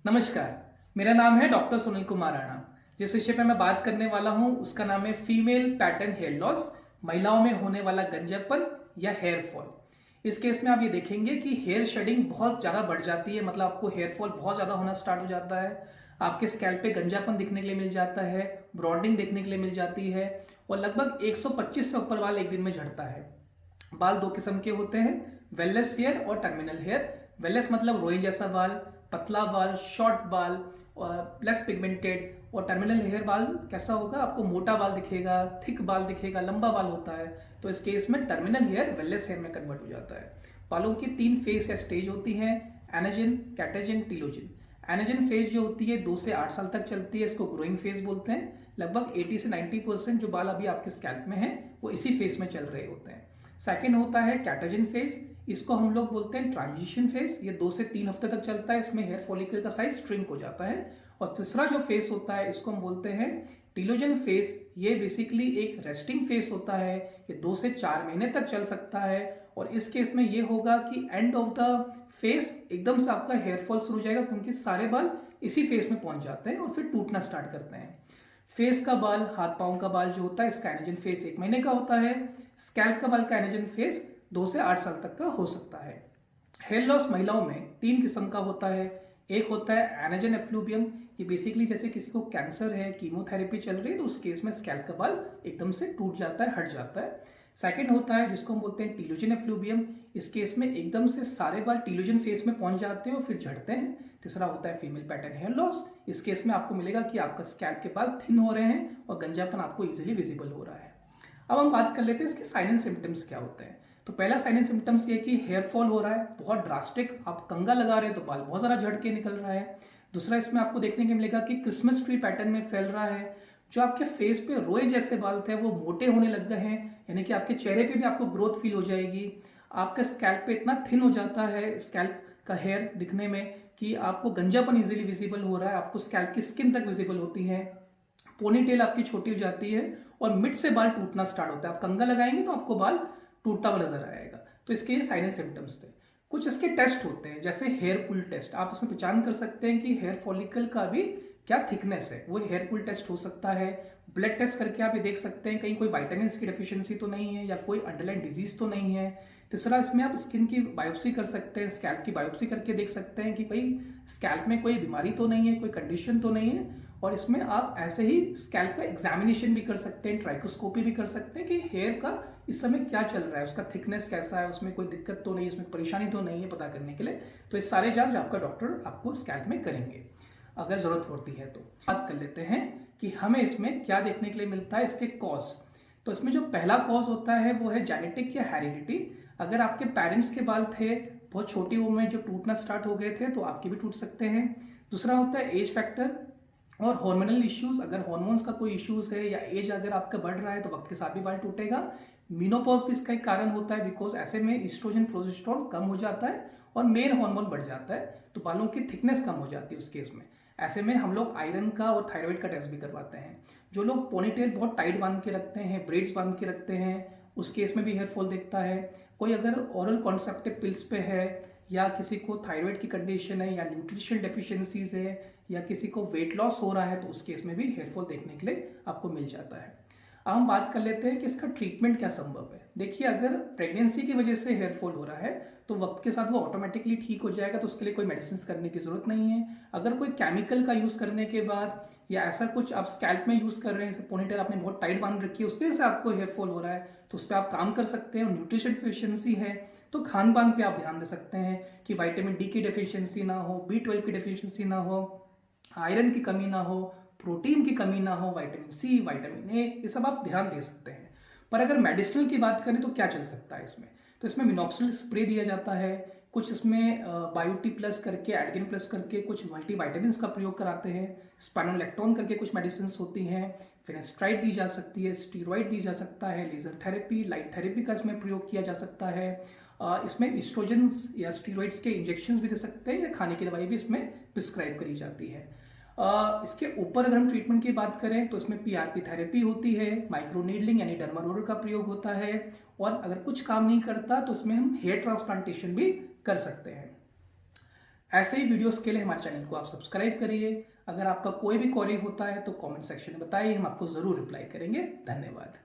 नमस्कार। मेरा नाम है डॉक्टर सुनील कुमार राणा। जिस विषय पे मैं बात करने वाला हूँ उसका नाम है फीमेल पैटर्न हेयर लॉस, महिलाओं में होने वाला गंजापन या हेयर फॉल। इस केस में आप ये देखेंगे कि हेयर शेडिंग बहुत ज़्यादा बढ़ जाती है, मतलब आपको हेयर फॉल बहुत ज़्यादा होना स्टार्ट हो जाता है। आपके स्कैल्प पे गंजापन दिखने के लिए मिल जाता है, ब्रॉडिंग देखने के लिए मिल जाती है और लगभग 125 से ऊपर बाल एक दिन में झड़ता है। बाल दो किस्म के होते हैं, वेललेस हेयर और टर्मिनल हेयर। वेललेस मतलब रोई जैसा बाल, पतला बाल, शॉर्ट बाल और लेस पिगमेंटेड। और टर्मिनल हेयर बाल कैसा होगा, आपको मोटा बाल दिखेगा, थिक बाल दिखेगा, लंबा बाल होता है। तो इस केस में टर्मिनल हेयर वेललेस हेयर में कन्वर्ट हो जाता है। बालों की 3 फेज या स्टेज होती हैं, एनाजिन, कैटाजिन, टीलोजिन। एनाजिन फेज जो होती है 2 से 8 साल तक चलती है, इसको ग्रोइंग फेज बोलते हैं। लगभग 80 से 90% जो बाल अभी आपके स्कैल्प में हैं वो इसी फेज में चल रहे होते हैं। सेकेंड होता है कैटाजिन फेज, इसको हम लोग बोलते हैं ट्रांजिशन फेज। ये 2 से 3 हफ्ते तक चलता है, इसमें हेयर फॉलिकल का साइज श्रिंक हो जाता है। और तीसरा जो फेज होता है इसको हम बोलते हैं टीलोजन फेज। ये बेसिकली एक रेस्टिंग फेज होता है, ये 2 से 4 महीने तक चल सकता है। और इस केस में ये होगा कि एंड ऑफ द फेज एकदम से आपका हेयर फॉल शुरू हो जाएगा, क्योंकि सारे बाल इसी फेज में पहुंच जाते हैं और फिर टूटना स्टार्ट करते हैं। फेस का बाल, हाथ पाँव का बाल जो होता है इसका एनाजन फेस 1 महीने का होता है। स्कैल्प का बाल का एनाजन फेस 2 से 8 साल तक का हो सकता है। हेयर लॉस महिलाओं में 3 किस्म का होता है। एक होता है एनाजन एफ्लूबियम, ये बेसिकली जैसे किसी को कैंसर है, कीमोथेरेपी चल रही है, तो उस केस में स्कैल्प का बाल एकदम से टूट जाता है, हट जाता है। सेकंड होता है जिसको हम बोलते हैं टीलोजन एफ्लूबियम, इस केस में एकदम से सारे बाल टीलोजन फेस में पहुंच जाते हैं और फिर झड़ते हैं। तीसरा होता है फीमेल पैटर्न हेयर लॉस, इस केस में आपको मिलेगा कि आपका स्कैल्प के बाल थिन हो रहे हैं और गंजापन आपको इजीली विजिबल हो रहा है। अब हम बात कर लेते हैं इसके साइन एंड सिम्टम्स क्या होते हैं। तो पहला साइन एंड सिम्टम्स ये कि हेयर फॉल हो रहा है बहुत ड्रास्टिक, आप कंघा लगा रहे हैं तो बाल बहुत ज़्यादा झड़ के निकल रहा है। दूसरा इसमें आपको देखने को मिलेगा कि क्रिसमस ट्री पैटर्न में फैल रहा है। जो आपके फेस पे रोए जैसे बाल थे वो मोटे होने लग गए हैं, यानी कि आपके चेहरे पे भी आपको ग्रोथ फील हो जाएगी। आपका स्कैल्प पे इतना थिन हो जाता है स्कैल्प का हेयर दिखने में कि आपको गंजापन इजीली विजिबल हो रहा है, आपको स्कैल्प की स्किन तक विजिबल होती है। पोनीटेल आपकी छोटी हो जाती है और मिड से बाल टूटना स्टार्ट होता है। आप कंघा लगाएंगे तो आपको बाल टूटता हुआ नजर आएगा। तो इसके ये साइन एंड सिम्टम्स थे। कुछ इसके टेस्ट होते हैं जैसे हेयर पुल टेस्ट, आप इसमें पहचान कर सकते हैं कि हेयर फॉलिकल का भी क्या थिकनेस है, वो हेयर पुल टेस्ट हो सकता है। ब्लड टेस्ट करके आप ये देख सकते हैं कहीं कोई वाइटामिन की डेफिशिएंसी तो नहीं है या कोई अंडरलाइन डिजीज तो नहीं है। तीसरा इसमें आप स्किन की बायोप्सी कर सकते हैं, स्कैल्प की बायोप्सी करके देख सकते हैं कि कोई स्कैल्प में कोई बीमारी तो नहीं है, कोई कंडीशन तो नहीं है। और इसमें आप ऐसे ही स्कैल्प का एग्जामिनेशन भी कर सकते हैं, ट्राइकोस्कोपी भी कर सकते हैं कि हेयर का इस समय क्या चल रहा है, उसका थिकनेस कैसा है, उसमें कोई दिक्कत तो नहीं है, उसमें परेशानी तो नहीं है, पता करने के लिए। तो ये सारे जांच आपका डॉक्टर आपको स्कैल्प में करेंगे अगर जरूरत पड़ती है। तो बात कर लेते हैं कि हमें इसमें क्या देखने के लिए मिलता है, इसके कॉज। तो इसमें जो पहला कॉज होता है वो है जेनेटिक या हेरिडिटी। अगर आपके पेरेंट्स के बाल थे बहुत छोटी उम्र में जो टूटना स्टार्ट हो गए थे तो आपके भी टूट सकते हैं। दूसरा होता है एज फैक्टर और हार्मोनल इश्यूज, अगर हार्मोन्स का कोई इश्यूज है या एज अगर आपका बढ़ रहा है तो वक्त के साथ भी बाल टूटेगा। मीनोपॉज भी इसका एक कारण होता है, बिकॉज ऐसे में ईस्ट्रोजन प्रोजेस्टेरोन कम हो जाता है और मेल हार्मोन बढ़ जाता है, तो बालों की थिकनेस कम हो जाती है उस केस में। ऐसे में हम लोग आयरन का और थायराइड का टेस्ट भी करवाते हैं। जो लोग पोनीटेल बहुत टाइट बांध के रखते हैं, ब्रेड्स बांध के रखते हैं, उस केस में भी हेयर फॉल दिखता है। कोई अगर ओरल कॉन्सेप्टिव पिल्स पे है या किसी को थायराइड की कंडीशन है या न्यूट्रिशन डेफिशिएंसीज है या किसी को वेट लॉस हो रहा है तो उस केस में भी हेयर फॉल देखने के लिए आपको मिल जाता है। अब हम बात कर लेते हैं कि इसका ट्रीटमेंट क्या संभव है। देखिए, अगर प्रेगनेंसी की वजह से हेयर फॉल हो रहा है तो वक्त के साथ वो ऑटोमेटिकली ठीक हो जाएगा, तो उसके लिए कोई मेडिसिन करने की जरूरत नहीं है। अगर कोई केमिकल का यूज करने के बाद या ऐसा कुछ आप स्कैल्प में यूज कर रहे हैं, पोनीटेल आपने बहुत टाइट बांध रखी है, उसकी वजह से आपको हेयर फॉल हो रहा है, तो उस पर आप काम कर सकते हैं। और न्यूट्रिशन डिफिशियंसी है तो खान पान पे आप ध्यान दे सकते हैं कि विटामिन डी की डेफिशिएंसी ना हो, B12 की डेफिशिएंसी ना हो, आयरन की कमी ना हो, प्रोटीन की कमी ना हो, विटामिन सी, विटामिन ए, ये सब आप ध्यान दे सकते हैं। पर अगर मेडिसिनल की बात करें तो क्या चल सकता है इसमें, तो इसमें मिनॉक्सिल स्प्रे दिया जाता है। कुछ इसमें बायोटी प्लस करके, एडगिन प्लस करके कुछ मल्टीविटामिन का प्रयोग कराते हैं। स्पाइनोलेक्टोन करके कुछ मेडिसिन होती हैं। फिनेस्ट्राइड दी जा सकती है, स्टीरॉइड दी जा सकता है, लेजर थेरेपी, लाइट थेरेपी का इसमें प्रयोग किया जा सकता है। इसमें इस्ट्रोजन्स या स्टीरॉइड्स के इंजेक्शन भी दे सकते हैं या खाने की दवाई भी इसमें प्रिस्क्राइब करी जाती है। इसके ऊपर अगर हम ट्रीटमेंट की बात करें तो इसमें PRP थेरेपी होती है, माइक्रो नीडलिंग यानी डर्मा रोलर का प्रयोग होता है, और अगर कुछ काम नहीं करता तो इसमें हम हेयर ट्रांसप्लांटेशन भी कर सकते हैं। ऐसे ही वीडियोस के लिए हमारे चैनल को आप सब्सक्राइब करिए। अगर आपका कोई भी क्वेरी होता है तो कमेंट सेक्शन में बताइए, हम आपको ज़रूर रिप्लाई करेंगे। धन्यवाद।